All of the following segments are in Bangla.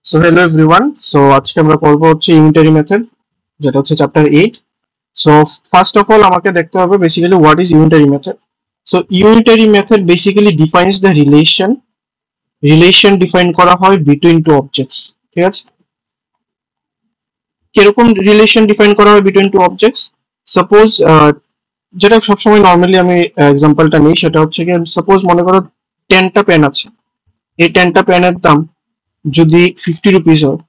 So hello everyone. সো আজকে আমরা করব হচ্ছে ইউনিটারি মেথড, যেটা হচ্ছে chapter 8। So first of all আমাকে দেখতে হবে basically what is unitary method. So unitary method basically defines the relation define করা হয় বিটুইন টু অবজেক্টস। ঠিক আছে, কিরকম রিলেশন ডিফাইন করা হয় বিটুইন টু অবজেক্টস? সাপোজ যেটা সবসময় নর্মালি আমি এক্সাম্পলটা নিই, সেটা হচ্ছে কি, সাপোজ মনে করো 10টা পেন আছে। এই 10টা পেনের দাম যদি 50 রুপিস হয়,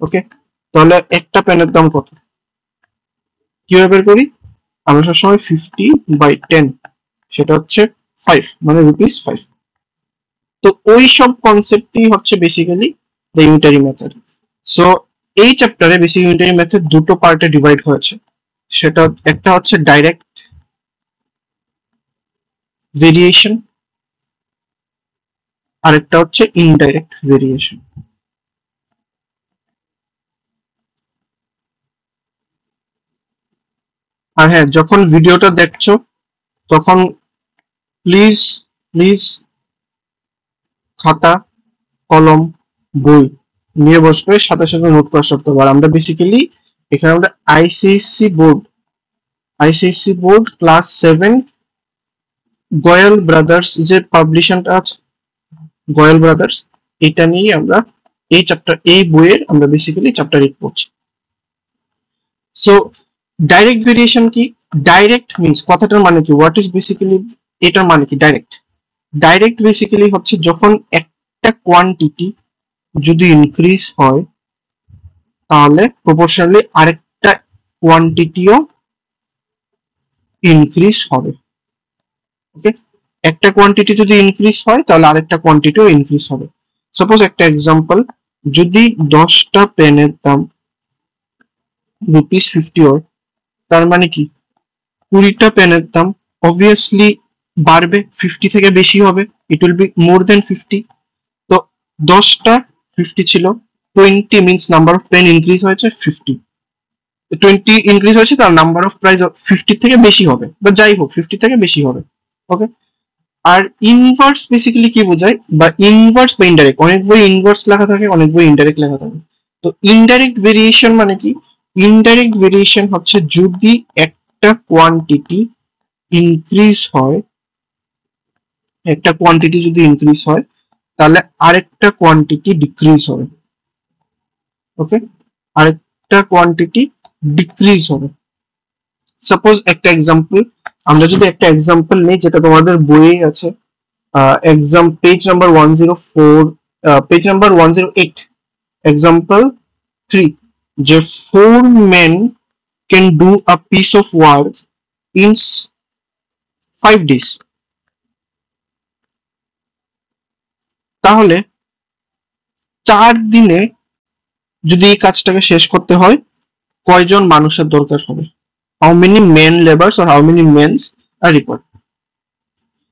ওকে, তাহলে একটা পেনের দাম কত? কিভাবে বের করি? আমরা সবসময় 50/10, সেটা হচ্ছে 5, মানে ₹5। তো ওই সব কনসেপ্টই হচ্ছে basically the unitary method. So এই চ্যাপ্টারে বেসিক ইউনিটারি মেথড দুটো পার্টে ডিভাইড হয়েছে। সেটা একটা হচ্ছে ডাইরেক্ট ভেরিয়েশন, আর একটা হচ্ছে ইনডাইরেক্ট ভেরিয়েশন। আর হ্যাঁ, যখন ভিডিওটা দেখছো তখন প্লিজ প্লিজ খাতা, কলম, বই নিয়ে বসবে, সাথে সাথে নোট করা করতে হবে। আর আমরা বেসিক্যালি এখানে আমরা ICSE board class 7 Goyal brothers যে পাবলিশনটা আছে, গয়াল ব্রাদার্স, এটা নিয়ে আমরা এই বইয়ের আমরা বেসিক্যালি চ্যাপ্টার 8 পড়ছি। সো ডাইরেক্ট ভেরিয়েশন কি? ডাইরেক্ট মিন্স কথাটার মানে কি, হোয়াট ইজ বেসিক্যালি, এটার মানে কি ডাইরেক্ট বেসিক্যালি হচ্ছে যখন একটা কোয়ান্টিটি যদি ইনক্রিজ হয়, তাহলে প্রপোর্শনালি আরেকটা কোয়ান্টিটিও ইনক্রিজ হবে। ওকে, একটা কোয়ান্টিটি যদি ইনক্রিজ হয় তাহলে আরেকটা কোয়ান্টিটিও ইনক্রিজ হবে। সাপোজ একটা এক্সাম্পল, যদি 10টা পেনের দাম ₹50 হয়, তার মানে কি 20টা পেনের দাম অবভিয়াসলি বাড়বে, 50 থেকে বেশি হবে, ইট উইল বি মোর দেন 50। তো 10টা 50 ছিল, 20 means number of pen increase হয়েছে 50, 20 ইনক্রিজ হয়েছে, তার নাম্বার অফ প্রাইস 50 থেকে বেশি হবে, বা যাই হোক 50 থেকে বেশি হবে। ওকে, আর ইনভার্স বেসিক্যালি কি বোঝায়, বা ইনভার্স বা ইনডাইরেক্ট, অনেক বই ইনভার্স লেখা থাকে, অনেক বই ইনডাইরেক্ট লেখা থাকে। তো ইনডাইরেক্ট ভেরিয়েশন মানে কি? ইনডাইরেক্ট ভেরিয়েশন হচ্ছে যদি একটা কোয়ান্টিটি ইনক্রিজ হয়, একটা কোয়ান্টিটি যদি ইনক্রিজ হয়, তাহলে আরেকটা কোয়ান্টিটি ডিক্রিজ হবে। ওকে, আরেকটা কোয়ান্টিটি ডিক্রিজ হবে। সাপোজ একটা এক্সাম্পল, আমরা যদি একটা এক্সাম্পল নেই যেটা তোমাদের বইয়ে আছে, exam page number 104, page number 108, example 3, যে 4 men can do a piece of work in 5 days। তাহলে 4 দিনে যদি এই কাজটাকে শেষ করতে হয়, কয়জন মানুষের দরকার হবে? How many men labours or how many mens are required?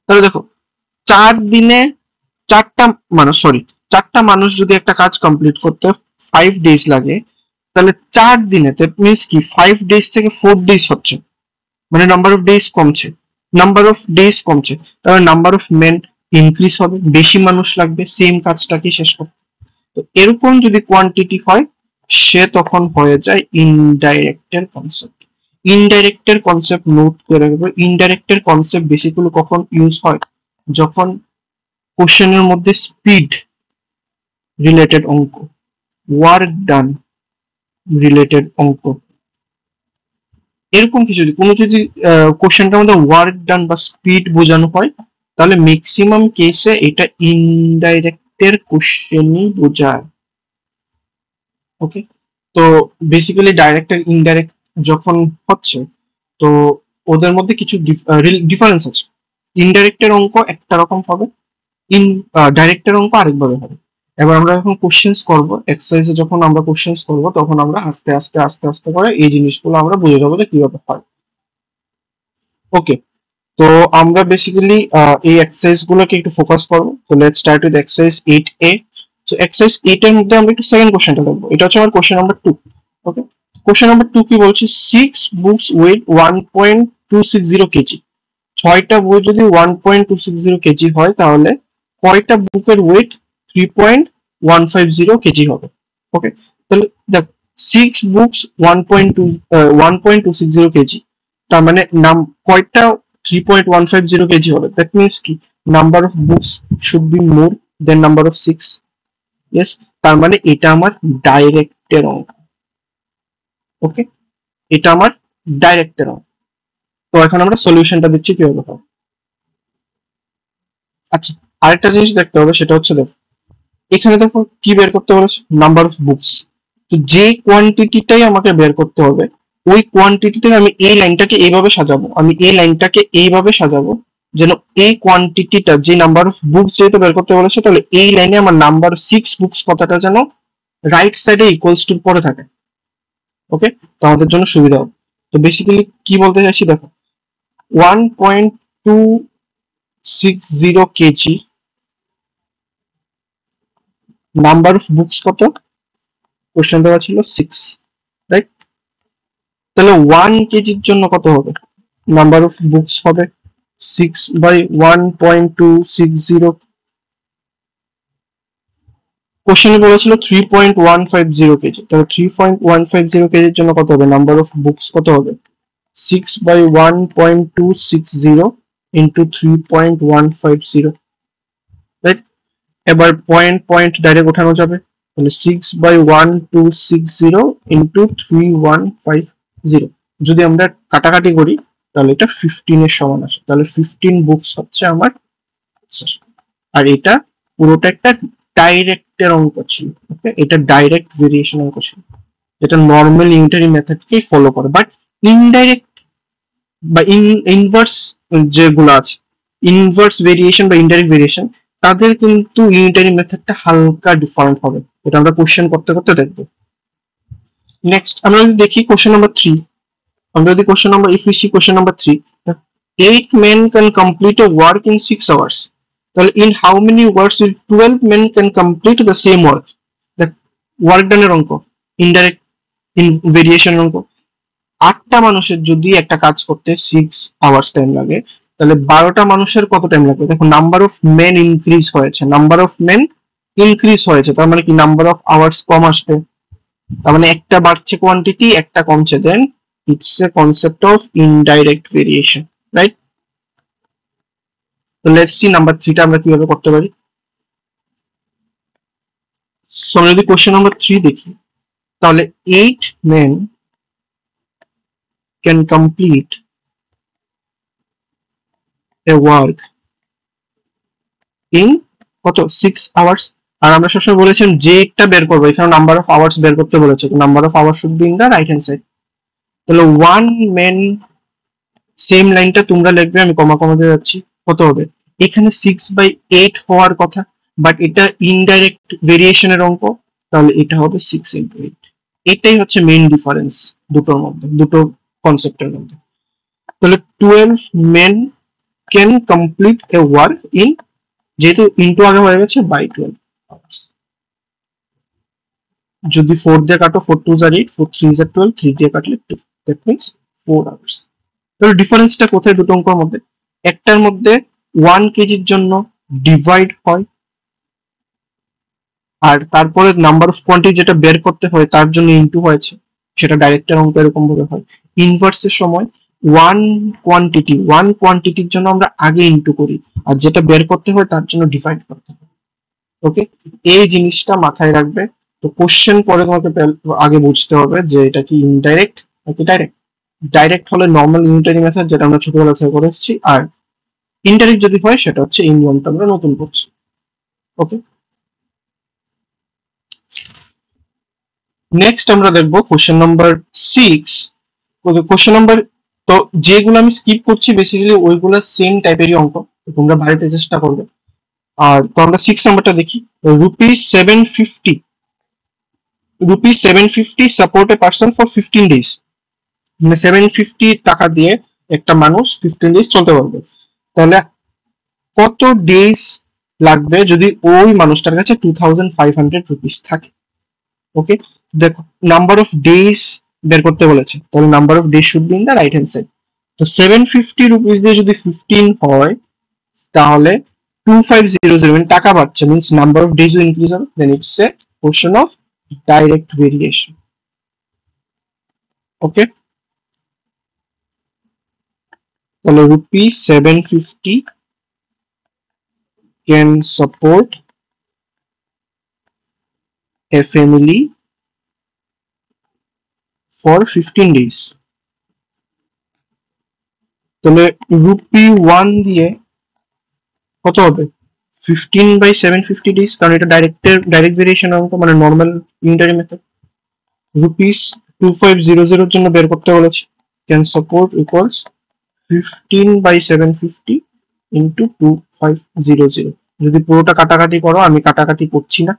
তাহলে দেখো, 4 দিনে 4টা মানুষ যদি একটা কাজ কমপ্লিট করতে 5 ডেজ লাগে, তাহলে 4 দিনে, দ্যাট মিনস কি 5 ডেজ থেকে 4 ডেজ হচ্ছে, মানে নাম্বার অফ ডেজ কমছে, তাহলে নাম্বার অফ মেন ইনক্রিজ হবে, বেশি মানুষ লাগবে সেম কাজটাকে শেষ করতে। তো এরকম যদি কোয়ান্টিটি হয়, সে তখন হয়ে যায় ইনডাইরেক্টের কনসেপ্ট। ইনডাইরেক্টের কনসেপ্ট নোট করে রাখবে। ইনডাইরেক্টের কনসেপ্ট বেসিক্যালি কখন ইউজ হয়? যখন কোশ্চেনের মধ্যে স্পিড রিলেটেড অঙ্ক, ওয়ার্ক ডান রিলেটেড অঙ্ক, এরকম কিছু যদি কোশ্চেনটার মধ্যে ওয়ার্ক ডান বা স্পিড বোঝানো হয়, তাহলে ম্যাক্সিমাম কেসে এটা ইনডাইরেক্টের কোশ্চেনই বোঝায়। ওকে, তো বেসিক্যালি ডাইরেক্ট আর ইনডাইরেক্ট যখন হচ্ছে, তো ওদের মধ্যে কিছু ডিফারেন্স আছে। ইনডাইরেক্টের অঙ্ক একটা রকম হবে, ডাইরেক্টের অঙ্ক আরেকভাবে হবে। এবার আমরা যখন কোশ্চেন্স করব, এক্সারসাইজে যখন আমরা কোশ্চেন্স করব, তখন আমরা আস্তে আস্তে আস্তে আস্তে করে এই জিনিসগুলো আমরা বুঝে যাবো যে কিভাবে হয়। ওকে, তো আমরা বেসিক্যালি এই এক্সারসাইজ গুলোকে একটু ফোকাস করবো। তো let's start with exercise 8A। So exercise 8 এর মধ্যে আমরা একটু সেকেন্ড কোশ্চেনটা দেখবো, এটা হচ্ছে আমার কোশ্চেন নাম্বার 2। ওকে, কোশ্চেন নাম্বার 2 কি বলছে? 6 বুকস ওয়েট 1.260 কেজি। 6টা বই যদি 1.260 কেজি হয়, তাহলে কয়টা বুকের ওয়েট 3. 150 কেজি হবে। ওকে, তাহলে দেখ 6 বুকস 1.260 কেজি, তার মানে কয়টা 3.150 কেজি হবে, দ্যাট মিনস কি number of books should be more than number of 6। Yes, তার মানে এটা আমার ডাইরেক্টের অঙ্ক। ওকে, এটা আমার ডাইরেক্টের অঙ্ক। তো এখন আমরা সলিউশনটা দিচ্ছি কিভাবে হবে। আচ্ছা, আরেকটা জিনিস দেখতে হবে, সেটা হচ্ছে দেখো এখানে দেখো কি বের করতে বলেছে, নাম্বার অফ বুকস। তো যে কোয়ান্টিটিটাই আমাকে বের করতে হবে, ওই কোয়ান্টিটিটাই আমি এই লাইনটাকে এইভাবে সাজাবো, আমি এই লাইনটাকে এইভাবে সাজাবো যেন এই কোয়ান্টিটিটা, যে নাম্বার অফ বুকস যেহেতু বের করতে বলেছে, তাহলে এই লাইনে আমার নাম্বার 6 বুকস কথাটা যেন রাইট সাইডে ইকুয়ালস টু পরে থাকে। ওকে, তো আমাদের জন্য সুবিধা হবে। তো বেসিক্যালি কি বলতে চাইছি দেখো, 1.260 কেজি, নাম্বার অফ বুকস কত, কোশ্চেন দেওয়া ছিল 6, রাইট? তাহলে 1 কেজির জন্য কত হবে, নাম্বার অফ বুকস হবে 6 বাই 1.260। কোশ্চেনে বলেছিল 3.150 কেজি, তাহলে 3.150 কেজির জন্য কত হবে, নাম্বার অফ বুকস কত হবে, 6 বাই 1.260 ইন্টু 3.150, রাইট? এবার পয়েন্ট পয়েন্ট ডাইরেক্ট ওঠানো যাবে, তাহলে 6 বাই 1.260 ইন্টু 3.150, যদি আমরা কাটাকাটি করি তাহলে এটা 15 এর সমান আসে, তাহলে 15 বুকস হচ্ছে আমার answer। আর এটা পুরোটা একটা ডাইরেক্টের অঙ্ক ছিল। ওকে, এটা ডাইরেক্ট ভেরিয়েশন অঙ্ক ছিল, যেটা নর্মাল ইউনিটারি মেথডকেই ফলো করে, বাট ইনডাইরেক্ট বা ইনভার্স যেগুলো আছে, ইনভার্স ভেরিয়েশন বা ইনডাইরেক্ট ভেরিয়েশন, তাদের কিন্তু ইউনিটারি মেথডটা হালকা ডিফারেন্ট হবে, এটা আমরা কোশ্চেন করতে করতে দেখবো। নেক্সট আমরা যদি দেখি কোশ্চেন নাম্বার 3, আমরা যদি question number, if you see question number 3, 8 men can complete a work in 6 hours, তাহলে in how many works will 12 men can complete the same work? দেখ, ওয়ার্ক ডানের অঙ্ক, ইনডাইরেক্ট ভেরিয়েশন অঙ্ক। 8টা মানুষের যদি একটা কাজ করতে 6 আওয়ার্স টাইম লাগে, তাহলে 12টা মানুষের কত টাইম লাগবে, দেখো নাম্বার অফ মেন ইনক্রিজ হয়েছে, নাম্বার অফ মেন ইনক্রিজ হয়েছে, তার মানে কি নাম্বার অফ আওয়ার্স কম আসবে, তার মানে একটা বাড়ছে কোয়ান্টিটি, একটা কমছে, then it's a concept of indirect variation, right? তো লেটস সি নাম্বার 3টা আমরা কিভাবে করতে পারি। সো আমরা যদি কোশ্চেন নাম্বার 3 দেখি, তাহলে 8 men can complete a work in কত 6 আওয়ার্স। আর আমরা সবসময় বলেছিলাম যে একটা বের করবো, এখানে নাম্বার অফ আওয়ার্স বের করতে বলেছে, number of hours should be in the right hand side. তাহলে 1 men, সেম লাইনটা তোমরা লিখবে, আমি কমা কমা দিয়ে যাচ্ছি, কত হবে, এখানে 6/8 হওয়ার কথা, বাট এটা ইনডাইরেক্ট ভেরিয়েশনের অঙ্ক, তাহলে এটা হবে 6 × 8। এটাই হচ্ছে মেইন ডিফারেন্স দুটোর মধ্যে, দুটো কনসেপ্টের মধ্যে। তাহলে 12 men can complete a work in, যেহেতু ইনটু আগে হয়ে গেছে, বাই 12 hours। যদি 4 দিয়ে কাটো, 4 2 are 8, 4 3 are 12, 3 দিয়ে কাটলে 2, দ্যাট মিন্স 4 hours। তাহলে ডিফারেন্সটা কোথায় দুটো অঙ্কের মধ্যে, একটার মধ্যে 1 কেজির জন্য ডিভাইড হয়, আর তারপরে নাম্বার অফ কোয়ান্টিটি যেটা বের করতে হয় তার জন্য ইনটু হয়েছে, সেটা ডাইরেক্টের অঙ্ক এরকম ভাবে হয়। ইনভার্সের সময় ওয়ান কোয়ান্টিটির জন্য আমরা আগে ইনটু করি, আর যেটা বের করতে হয় তার জন্য ডিভাইড করতে হয়। ওকে, এই জিনিসটা মাথায় রাখবে। তো কোশ্চেন পরে তোমাকে আগে বুঝতে হবে যে এটা কি ইনডাইরেক্ট নাকি ডাইরেক্ট। ডাইরেক্ট হলে নর্মাল ইউনিটারি মেথড, যেটা আমরা ছোটবেলা থেকে করে এসেছি, আর ইনডাইরেক্ট যদি হয় সেটা হচ্ছে এই নিয়মটা আমরা নতুন করছি। ওকে, নেক্সট আমরা দেখবো কোশ্চেন নাম্বার 6। কোশ্চেন নাম্বার, তো যেগুলো আমি স্কিপ করছি বেসিক্যালি ওইগুলো সেম টাইপেরই অঙ্ক, তোমরা বাড়িতে চেষ্টা করবে। আর তো আমরা 6 নাম্বারটা দেখি, ₹750, ₹750 support a person for 15 days, মানে 750 টাকা দিয়ে একটা মানুষ 15 ডেজ চলতে পারবে। তাহলে কত ডেজ লাগবে যদি ওই মানুষটার কাছে ₹2500 থাকে। ওকে, দেখো নাম্বার অফ ডেজ বের করতে বলেছে, তাহলে number of days should be in the right hand side. তো 750 রুপিস দিয়ে যদি 15 হয়, তাহলে 2500 when টাকা বাড়ছে means number of days will increase হবে, then it's a question of direct variation. Okay, তাহলে rupee 750 can support a family for 15 days. তাহলে রুপি 1 দিয়ে কত হবে 15/750 days, কারণ এটা ডাইরেক্ট ভেরিয়েশন অঙ্ক, মানে নর্মাল ইউনিটারি মেথড। রুপিস 2500 জন্য বের করতে বলেছি, ক্যান সাপোর্ট ইকুয়ালস 15/750 ইন্টু 2500। যদি পুরোটা কাটাকাটি করো, আমি কাটাকাটি করছি না,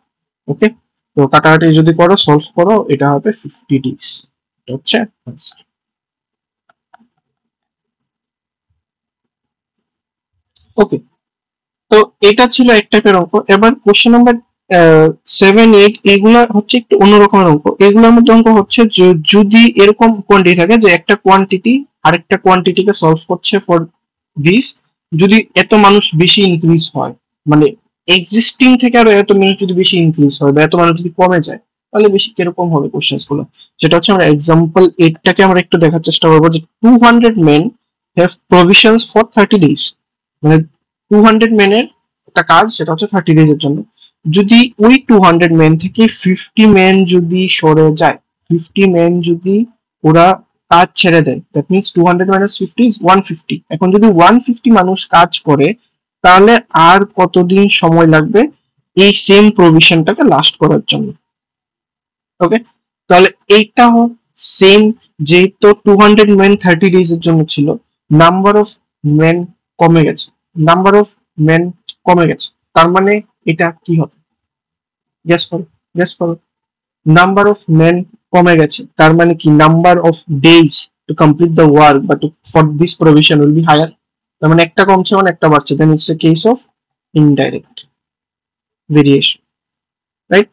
ওকে, তো কাটাকাটি যদি করো, সলভ করো, এটা হবে 50 days, এটা হচ্ছে आंसर। ওকে, তো এটা ছিল এক টাইপের অঙ্ক। এবার কোশ্চেন নাম্বার 7, 8 এগুলা হচ্ছে একটু অন্য রকমের অঙ্ক। এগুলোর মধ্যে অঙ্ক হচ্ছে যদি এরকম কোয়ান্টিটি থাকে যে একটা কোয়ান্টিটি আরেকটা কোয়ান্টিটিকে সলভ করছে ফর দিস, যদি এত মানুষ বেশি ইনক্রিজ হয়, মানে এক্সিস্টিং থেকে আরো এত মানুষ যদি বেশি ইনক্রিজ হয় বা এত মানুষ যদি কমে যায়, তাহলে বেশি কিরকম হবে কোশ্চেন্স গুলো, সেটা হচ্ছে আমরা এক্সাম্পল 8টাকে আমরা একটু দেখার চেষ্টা করবো যে 200 men have provisions for 30 days, মানে 200 মেনের একটা কাজ, সেটা হচ্ছে 30 ডেজ এর জন্য। যদি ওই 200 মেন থেকে 50 মেন যদি সরে যায়, 50 মেন যদি ওরা কাজ ছেড়ে দেয়, দ্যাট মিনস 200 মাইনাস 50 ইজ 150। এখন যদি 150 মানুষ কাজ করে, তাহলে আর কতদিন সময় লাগবে এই সেম প্রভিশনটাকে লাস্ট করার জন্য? ওকে, তাহলে এইটা সেম, যেহেতু 200 মেন 30 ডেজ এর জন্য ছিল, নাম্বার অফ মেন কমে গেছে, নাম্বার অফ মেন কমে গেছে, তার মানে এটা কি হবে? গেস করো, গেস করো। নাম্বার অফ মেন কমে গেছে, তার মানে কি number of days to complete the work বা to for this provision will be higher, তার মানে একটা কমছে মানে একটা বাড়ছে, then it's a case of indirect variation, right?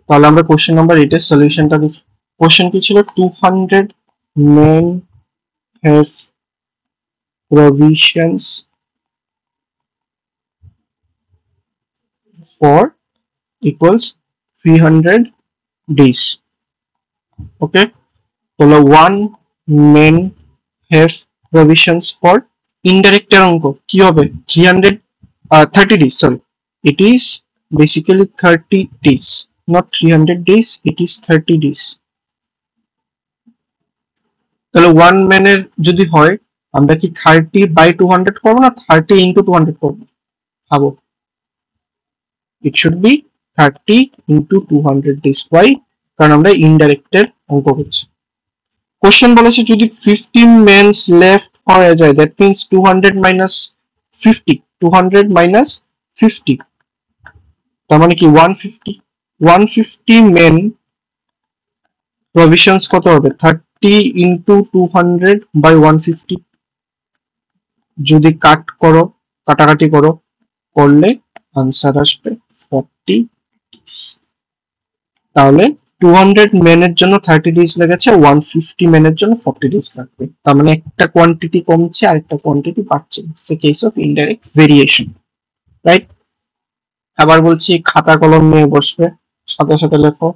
তাহলে আমরা কোশ্চেন নাম্বার 8 এর সলিউশনটা দেখি। কোশ্চেন কি ছিল? 200 men have provisions for equals 300 days. Okay, so 1 men have provisions for indirect এর অঙ্ক কি হবে? 30 days, sorry, it is basically 30 days, not 300 days, it is 30 days। তাহলে 1 ম্যানের যদি হয়, আমরা কি 30/200 করবো না 30 into 200 করবো? ভাবো, it should be 30 into 200 days। why? কারণ আমরা ইনডাইরেক্ট এর অঙ্ক করছি। কোশ্চেন বলেছে যদি 15 মেন্স লেফট হয়ে যায়, দ্যাট মিন্স 200 মাইনাস 50, 200 মাইনাস 50, তার মানে কি 150, 150 মেন প্রভিশনস কত হবে? 30 into 200 by 150। যদি কাট করো, কাটাকাটি করো, করলে আনসার আসবে 40 days। তাহলে 200 মেনের জন্য 30 ডেজ লেগেছে, 150 মেনের জন্য 40 ডেজ লাগবে, তার মানে একটা কোয়ান্টিটি কমছে আর একটা কোয়ান্টিটি বাড়ছে, it's a case of indirect variation, right? আবার বলছি, খাতা কলম নিয়ে বসবে, সাথে সাথে লেখো।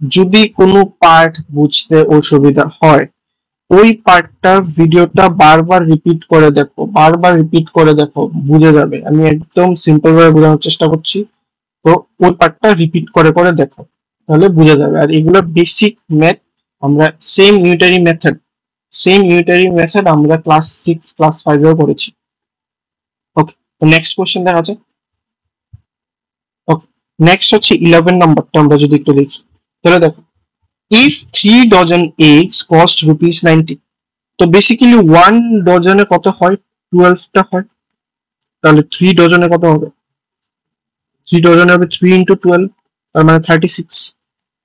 যদি কোনো পার্ট বুঝতে অসুবিধা হয়, ওই পার্টটা ভিডিওটা বারবার রিপিট করে দেখো, বারবার রিপিট করে দেখো, বুঝে যাবে। আমি একদম সিম্পল ভাবে বোঝানোর চেষ্টা করছি, তো ওই পার্টটা রিপিট করে করে দেখো, তাহলে বুঝে যাবে। আর এগুলো বেসিক ম্যাথ, আমরা সেম ইউনিটারি মেথড আমরা ক্লাস 6 ক্লাস 5 এও করেছি। ওকে, তো নেক্সট কোশ্চেন দেখা যাচ্ছে। ওকে, নেক্সট হচ্ছে 11 নাম্বারটা, আমরা যদি একটু দেখি, তাহলে দেখো, ইফ 3 ডজন এগস কস্ট ₹90, তো বেসিক্যালি 1 ডজনে কত হয়? 12টা হয়, তাহলে 3 ডজনে কত হবে? 3 ডজনে হবে 3 into 12, তার মানে 36।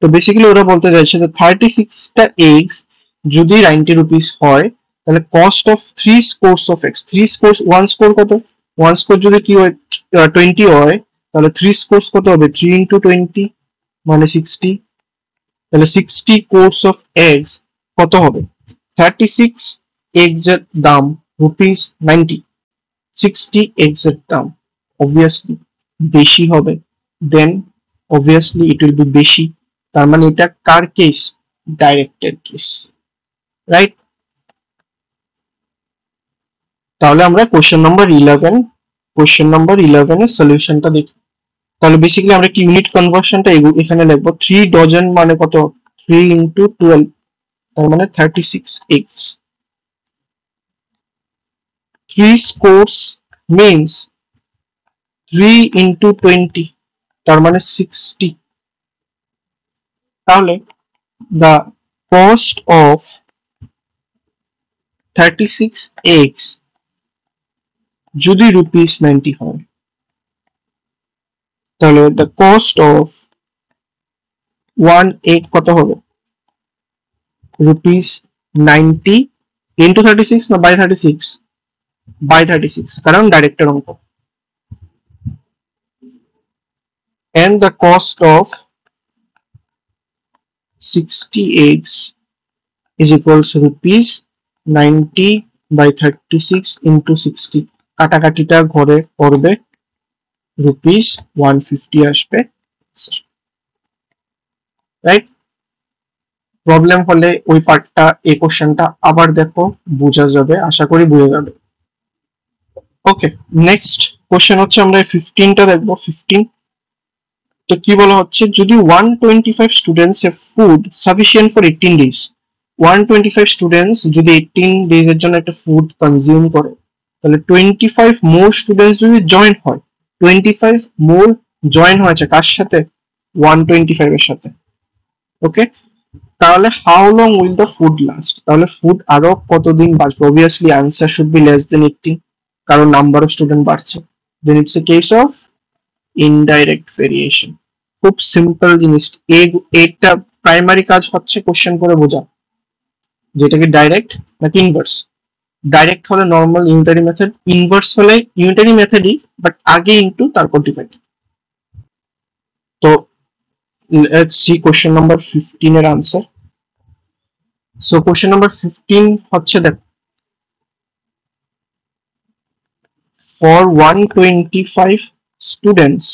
তো বেসিক্যালি ওরা বলতে চাইছে যে 36টা এগস যদি 90 রুপিস হয়, তাহলে cost of 3 scores of x, 3 score, 1 score কত? 1 স্কোর যদি কি হয় 20 হয়, তাহলে 3 স্কোরস কত হবে? 3 into 20 মানে 60, তাহলে 60 কোর্স অফ এগস কত হবে? 36 এগস এর দাম ₹90, 60x এর দাম obviously বেশি হবে, then obviously it will be বেশি, তার মানে এটা কার কেস? ডাইরেক্টের কেস, রাইট? তাহলে আমরা কোশ্চেন নাম্বার 11 এর সলিউশনটা দেখি। তাহলে বেসিক্যালি আমরা কি ইউনিট কনভার্সনটা এখানে লিখবো, 3 ডজন মানে কত? 3 ইন্টু 12, তার মানে 36x। 3 scores means 3 ইন্টু 20, তার মানে 60। তাহলে the cost of 36x যদি ₹90 হয়, তাহলে the cost of 1 egg কত হবে? ₹90 into 36 না by 36? by 36, কারণ ডাইরেক্টের অঙ্ক। and the cost of 60 eggs is equals to ₹90 by 36 into 60, কাটাকাটিটা ঘরে পড়বে, ₹150 আসবে, রাইট? প্রবলেম হলে ওই পার্টটা, এই কোশ্চেনটা আবার দেখো, বোঝা যাবে, আশা করি বুঝে যাবে। ওকে, নেক্সট কোশ্চেন হচ্ছে আমরা 15টা দেখবো। 15 তো কি বলা হচ্ছে, যদি 125 students have food sufficient for 18 days, 125 students যদি 18 ডেজ এর জন্য একটা ফুড কনজিউম করে, তাহলে 25 মোর স্টুডেন্টস যদি জয়েন হয়, 25 মোর জয়েন হয়েছে কার সাথে? 125 এর সাথে। ওকে, তাহলে how long will the food last? তাহলে ফুড আরো কতদিন বাঁচবে? Obviously answer should be less than 18, কারণ নাম্বার অফ স্টুডেন্ট বাড়ছে। Then it's a case of indirect variation. খুব সিম্পল জিনিস, এইটা প্রাইমারি কাজ হচ্ছে কোশ্চেন করে বোঝা, যেটা কি ডাইরেক্ট নাকি ইনভার্স। ডাইরেক্ট হলে নর্মাল ইউনিটারি মেথড, ইনভার্স হলে ইউনিটারি মেথডই, বাট আগে ইনটু তারপর ডিভাইড। তো লেটস সি কোশ্চেন নাম্বার 15 এর আনসার। সো কোশ্চেন নাম্বার 15 হচ্ছে, দেখ, for 125 students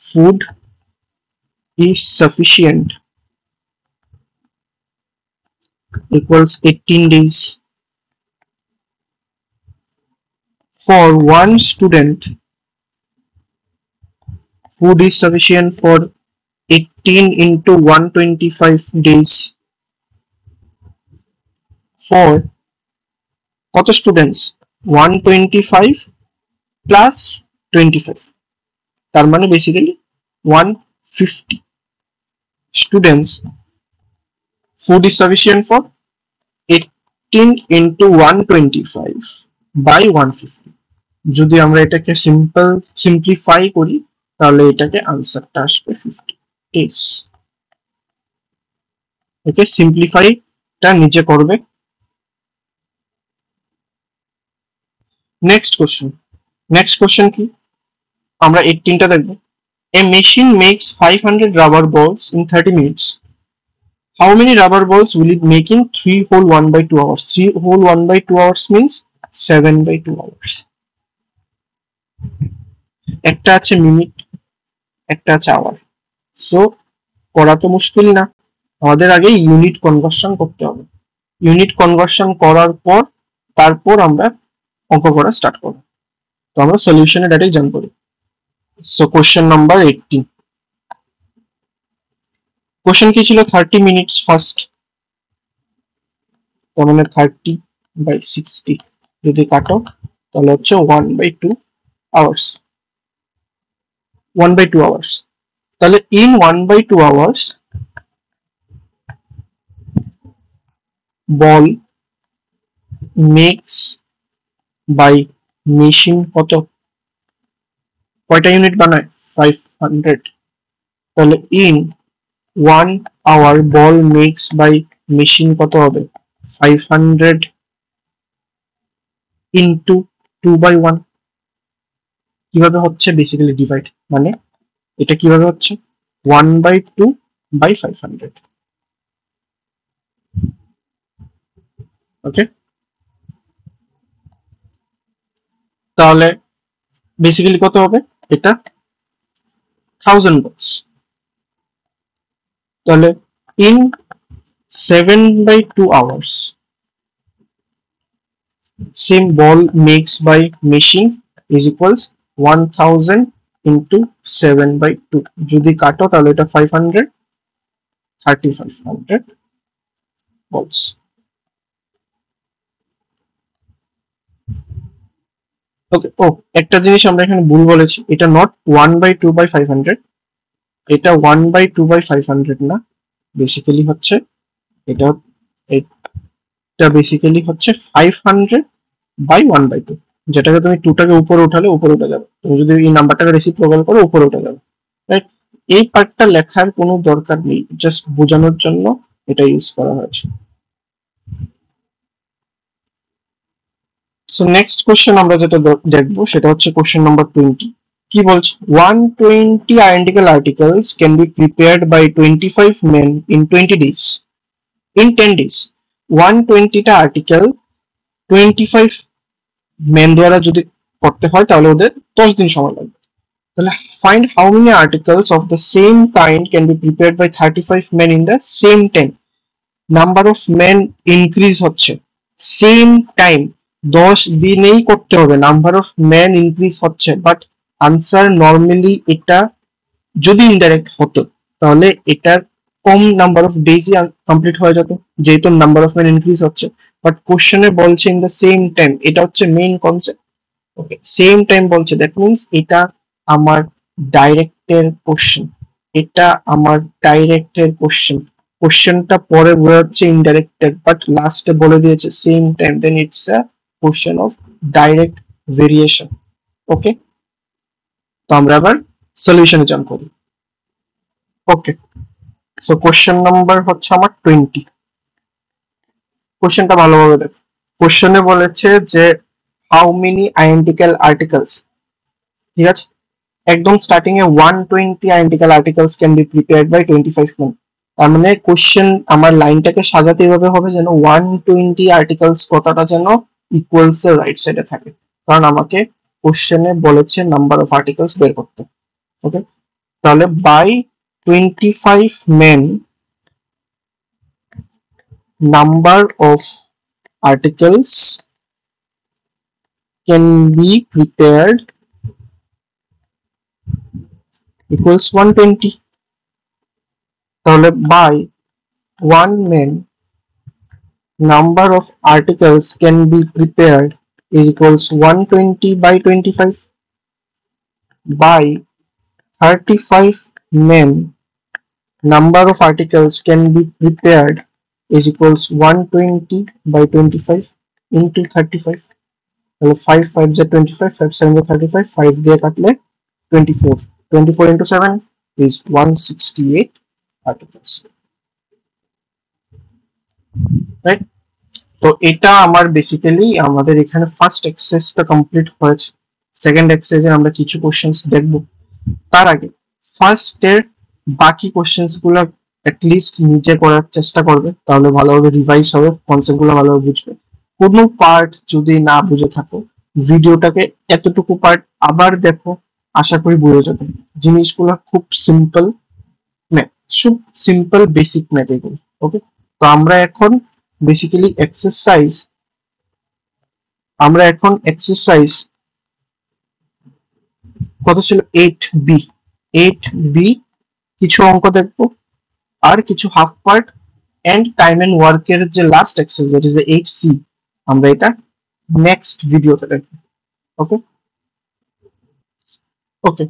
food is sufficient equals 18 days. For one student food is sufficient for 18 into 125 days. For কত স্টুডেন্টস? 125 প্লাস 25, তার মানে basically 150 students food is sufficient for 18 into 125 by 150। যদি আমরা এটাকে সিম্পলিফাই করি, তাহলে এটাকে আনসারটা আসবে 50 days। ওকে, সিম্পলিফাইটা নিচে করবে। নেক্সট কোশ্চেন কি, আমরা 18টা দেখবো। A machine makes 500 rubber balls in 30 minutes. How many rubber balls will it make in 3 whole 1 by 2 hours? 3 whole 1 by 2 hours means 7 by 2 hours. একটা আছে মিনিট, একটা আছে আওয়ার। সো করা তো মুশকিল না, আমাদের আগে ইউনিট কনভার্সন করতে হবে। ইউনিট কনভার্সন করার পর তারপর আমরা অঙ্ক করা স্টার্ট করব। তো আমরা সলিউশনে ডাইরেক্ট জাম্প করি। সো কোশ্চেন নাম্বার 18, কোশ্চেন কি ছিল? 30 মিনিটস ফার্স্ট, তার মানে 30 বাই 60 যদি কাটো, তাহলে হচ্ছে 1 বাই 2 আওয়ার্স। 1 বাই 2 আওয়ার্স, তাহলে ইন 1 বাই 2 আওয়ার্স বল মেক্স বাই মেশিন কত? কয়টা ইউনিট বানায়? 500। তাহলে ইন 1 আওয়ার বল মেক্স বাই মেশিন কত হবে? 500 ইন্টু 2 বাই 1। কিভাবে হচ্ছে? বেসিক্যালি ডিভাইড, মানে এটা কিভাবে হচ্ছে? 1 বাই 2 বাই 500। ওকে, তাহলে বেসিক্যালি কত হবে, এটা 1000 volts। তাহলে in 7/2 hours same ball makes by machine is equals 1000 into 7/2, যদি কাটো তাহলে এটা 500, 3500 volts। ওকে, ও একটা জিনিস আমরা এখানে ভুল বলেছি, এটা নট 1/2/500, এটা 1/2/500 না, বেসিক্যালি হচ্ছে এটা, এটা বেসিক্যালি হচ্ছে 500/1/2, যেটাকে তুমি 2টাকে উপরে উঠালে উপরে উঠে যাবে, তুমি যদি এই নাম্বারটাকে রেসিপ্রোকাল করো উপরে উঠে যাবে, রাইট? এই পার্টটা লেখার কোনো দরকার নেই, জাস্ট বোঝানোর জন্য এটা ইউজ করা হয়েছে। সো নেক্সট কোশ্চেন আমরা যেটা দেখবো সেটা হচ্ছে কোশ্চেন নাম্বার 20। কি বলছে, 120 identical articles can be prepared by 25 men in 20 days, in 10 days। 120টা আর্টিকেল 25 মেন দ্বারা যদি করতে হয় তাহলে ওদের 10 দিন সময় লাগবে। তাহলে find how many articles of the same kind can be prepared by 35 men in the same time। Number of men increase হচ্ছে, সেম টাইম 10 দিনেই করতে হবে, নাম্বার অফ ম্যান ইনক্রিজ হচ্ছে, বাট আনসার নর্মালি এটা যদি ইনডাইরেক্ট হতো তাহলে এটার কম নাম্বার অফ ডেজই কমপ্লিট হয়ে যেত, যেহেতু নাম্বার অফ ম্যান ইনক্রিজ হচ্ছে। বাট কোশ্চেনে বলছে ইন দ্য সেম টাইম, এটা হচ্ছে main concept. Okay, same time বলছে, দ্যাট মিনস এটা আমার ডাইরেক্টের কোশ্চেন, এটা আমার ডাইরেক্টের কোশ্চেন। কোশ্চেনটা পরে বোঝাচ্ছে ইনডাইরেক্টেড, বাট লাস্টে বলে দিয়েছে same time, then it's a question of direct variation. Okay, তো আমরা আবার সলিউশনে জাম্প করি। ওকে, সো কোশ্চেন নাম্বার হচ্ছে আমার 20। কোশ্চেনটা ভালোভাবে দেখো। কোশ্চেনে বলেছে যে হাউ মেনি আইডেন্টিক্যাল আর্টিকেলস, ঠিক আছে, একদম স্টার্টিং এ 120 identical articles can be prepared by 25 men। তার মানে কোশ্চেন আমার লাইনটাকে সাজাতে এভাবে হবে যেন 120 আর্টিকেলস কথাটা যেন ইকুয়ালস এর রাইট সাইডে থাকে, কারণ আমাকে কোশ্চেনে বলেছে নাম্বার অফ আর্টিকেলস বের করতে। ওকে, তাহলে by 25 men number of articles can be prepared equals 120। তাহলে by 1 man number of articles can be prepared is equals 120 by 25, by 35 men number of articles can be prepared is equals 120 by 25 into 35। তাহলে 5 5 যা 25, 5 7 যা 35, 5 দিয়ে কাটলে 24, 24 into 7 is 168 articles, রাইট? তো এটা আমার বেসিক্যালি আমাদের এখানে ফার্স্ট এক্সারসাইজটা কমপ্লিট হয়েছে। সেকেন্ড এক্সারসাইজে আমরা কিছু কোশ্চেন্স দেখব। তার আগে ফার্স্ট এর বাকি কোশ্চেন্স গুলো অ্যাটলিস্ট নিজে করার চেষ্টা করবে, তাহলে ভালোভাবে রিভাইজ হবে, কনসেপ্ট গুলো ভালোভাবে বুঝবে। কোনো পার্ট যদি না বুঝে থাকো, ভিডিওটাকে এতটুকু পার্ট আবার দেখো, আশা করি বুঝে যাবে। জিনিসগুলো খুব সিম্পল ম্যাথ, খুব সিম্পল বেসিক ম্যাথ এগুলো। ওকে, তো আমরা এখন বেসিক্যালি এক্সারসাইজ, আমরা এখন এক্সারসাইজ কত ছিল 8b, 8b কিছু অঙ্ক দেখবো, আর কিছু half part and time and ওয়ার্কের যে last exercise that is the 8c, আমরা এটা নেক্সট ভিডিওতে দেখব। ওকে, ওকে,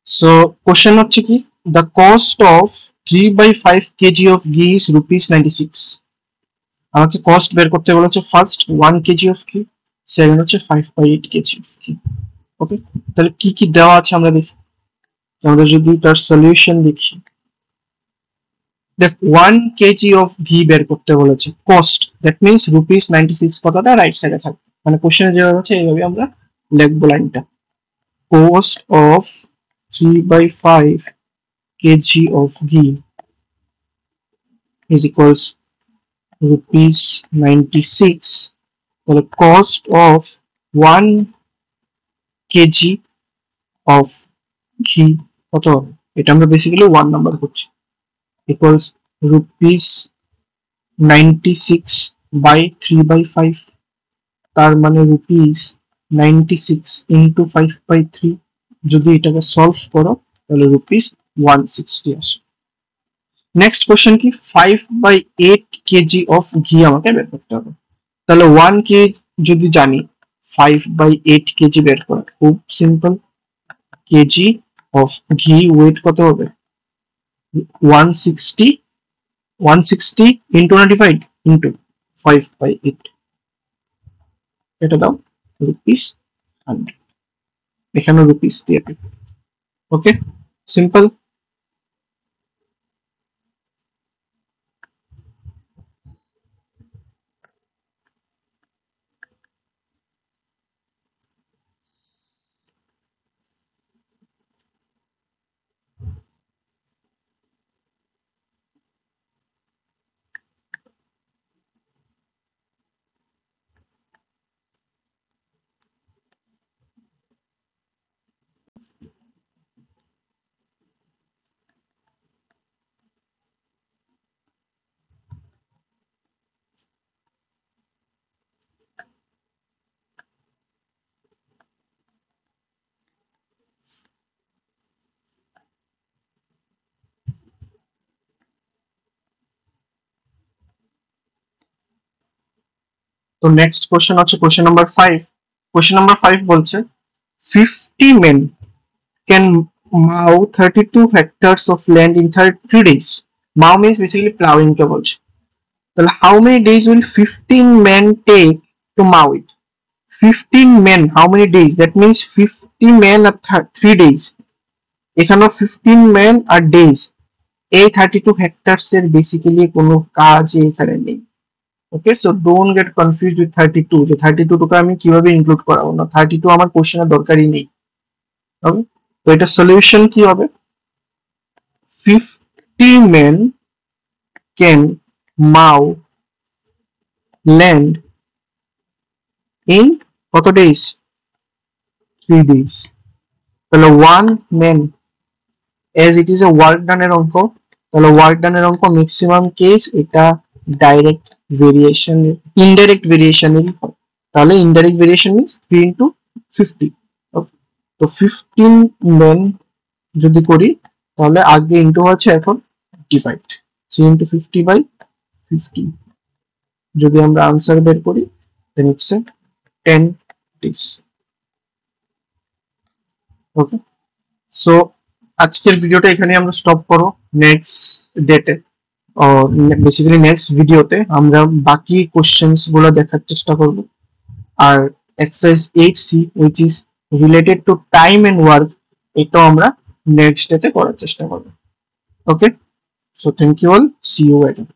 সো কোশ্চেন হচ্ছে কি, the cost of 3/5 KG of ঘি ইজ ₹96। আমাকে কস্ট বের করতে বলেছে, ফার্স্ট 1 কেজি অফ ঘি, সেকেন্ড হচ্ছে 5/8 কেজি অফ ঘি। ওকে, তাহলে কি কি দেওয়া আছে আমরা দেখি। আমরা যদি তার সলিউশন দেখি, দেখ 1 কেজি অফ ঘি বের করতে বলেছে, কস্ট দ্যাট মিন্স ₹96 কথাটা রাইট সাইডে থাকবে, মানে কোশ্চেনে যেভাবে আছে এইভাবে আমরা লিখবো লাইনটা। cost of 3/5 kg of ghee is equals ₹96। তাহলে cost of 1 কেজি অফ ঘি কত হবে? এটা আমরা বেসিক্যালি 1 নাম্বার করছি, ইকুয়ালস রুপিস 96 বাই 3/5, তার মানে রুপিস 96 ইন্টু 5/3। যদি এটাকে সলভ করো তাহলে রুপিস 160 আসে। নেক্সট কোশ্চেন কি, 5/8 কেজি অফ ঘি আমাকে বের করতে হবে। তাহলে 1 কেজি যদি জানি, 5/8 কেজি বের করা খুব সিম্পল। কেজি অফ ঘি ওয়েট কত হবে? 160, 160 ইন্টু 95 ইন্টু 5/8, এটা দাও রুপিস 100, এখানে রুপিস দিয়ে দেবে। ওকে, সিম্পল। তো নেক্সট কোশ্চেন হচ্ছে কোশ্চেন নাম্বার 5। কোশ্চেন নাম্বার 5 বলছে 50 men can mow 32 hectares of land in 3 days. Mow means basically plowing কে বলছে। তাহলে how many days will 15 men take to mow it? 15 men, how many days? That means 50 men at 3 days। এখানেও 15 men আর days। এই 32 hectares এর বেসিক্যালি কোনো কাজ এখানে নেই। Okay, so don't get confused with 32 যে 32 টুকু আমি কিভাবে ইনক্লুড করাবো না, 32 আমার কোশ্চেনের দরকারই নেই। ওকে, তো এটা সলিউশন কি হবে? 50 men can mow land in কত days? 3 days। তাহলে 1 man, as it is a work done এর অঙ্ক, তাহলে ওয়ার্ক ডান এর অঙ্ক ম্যাক্সিমাম কেস এটা ডাইরেক্ট ভেরিয়েশন, ইনডাইরেক্ট ভেরিয়েশনের হয়। তাহলে ইনডাইরেক্ট ভেরিয়েশন মিন্স 3 ইন্টু 50। তো 15 men যদি করি তাহলে আগে ইন্টু হচ্ছে, এখন ডিভাইড 3 ইন্টু 50/50। যদি আমরা আনসার বের করি দেন ইটস 10 days। ওকে, সো আজকের ভিডিওটা এখানে আমরা স্টপ করব। নেক্সট ডেটে বেসিক্যালি নেক্সট ভিডিওতে আমরা বাকি কোশ্চেন্স গুলো দেখার চেষ্টা করব। আর exercise 8C which is related to time and work, এটাও আমরা নেক্সট ডেতে করার চেষ্টা করব। ওকে, so thank you all, see you again.